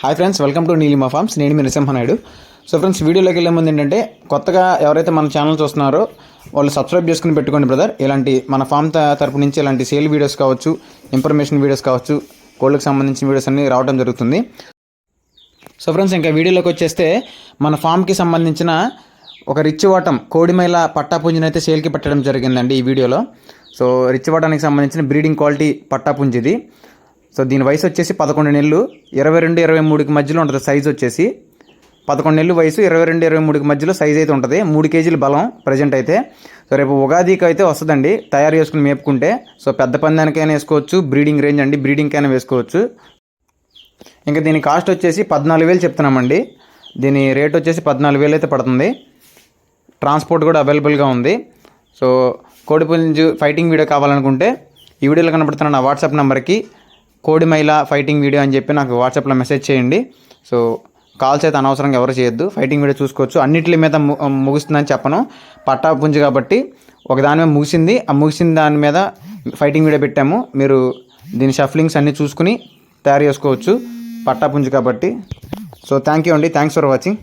Hi friends, welcome to Neelima farms. నేను మీ Narasimha Naidu. So friends, వీడియోలోకి వెళ్ళే ముందు ఏంటంటే, కొత్తగా ఎవరైతే మన ఛానల్ చూస్తున్నారో వాళ్ళు సబ్స్క్రైబ్ చేసుకుని పెట్టుకోండి బ్రదర్. ఇలాంటి మన ఫామ్ తరపు నుంచి ఇలాంటి సేల్ వీడియోస్ కావచ్చు, ఇన్ఫర్మేషన్ వీడియోస్ కావచ్చు, కోళ్ళకి సంబంధించిన వీడియోస్ అన్నీ రావడం జరుగుతుంది. సో ఫ్రెండ్స్, ఇంకా వీడియోలోకి వచ్చేస్తే మన ఫామ్కి సంబంధించిన ఒక రిచ్ వాటం కోడిమైల పట్టాపుంజిని అయితే సేల్కి పెట్టడం జరిగిందండి ఈ వీడియోలో. సో రిచ్ వాటానికి సంబంధించిన బ్రీడింగ్ క్వాలిటీ పట్టాపుంజి ఇది. సో దీని వయసు వచ్చేసి 11 నెలలు, 22-23కి మధ్యలో ఉంటుంది. సైజు వచ్చేసి 11 నెలలు వయసు, 22-23కి మధ్యలో సైజ్ అయితే ఉంటుంది. 3 కేజీల బలం ప్రజెంట్ అయితే. సో రేపు ఉగాదికి అయితే వస్తుందండి తయారు చేసుకుని మేపుకుంటే. సో పెద్ద పందానికైనా వేసుకోవచ్చు, బ్రీడింగ్ రేంజ్ అండి, బ్రీడింగ్కైనా వేసుకోవచ్చు. ఇంకా దీని కాస్ట్ వచ్చేసి 14,000 చెప్తున్నామండి. దీని రేట్ వచ్చేసి 14,000 అయితే పడుతుంది. ట్రాన్స్పోర్ట్ కూడా అవైలబుల్గా ఉంది. సో కోడిపుంజు ఫైటింగ్ వీడియో కావాలనుకుంటే ఈ వీడియోలో కనబడుతున్న నా వాట్సాప్ నెంబర్కి కోడిమైల ఫైటింగ్ వీడియో అని చెప్పి నాకు వాట్సాప్లో మెసేజ్ చేయండి. సో కాల్స్ అయితే అనవసరంగా ఎవరు చేయొద్దు, ఫైటింగ్ వీడియో చూసుకోవచ్చు. అన్నింటి మీద ముగుస్తుందని చెప్పను, పట్టాపుంజి కాబట్టి ఒకదాని మీద ముగిసింది. ఆ ముగిసిన దాని మీద ఫైటింగ్ వీడియో పెట్టాము. మీరు దీని షఫ్లింగ్స్ అన్నీ చూసుకుని తయారు చేసుకోవచ్చు, పట్టాపుంజి కాబట్టి. సో థ్యాంక్ యూ అండి, థ్యాంక్స్ ఫర్ వాచింగ్.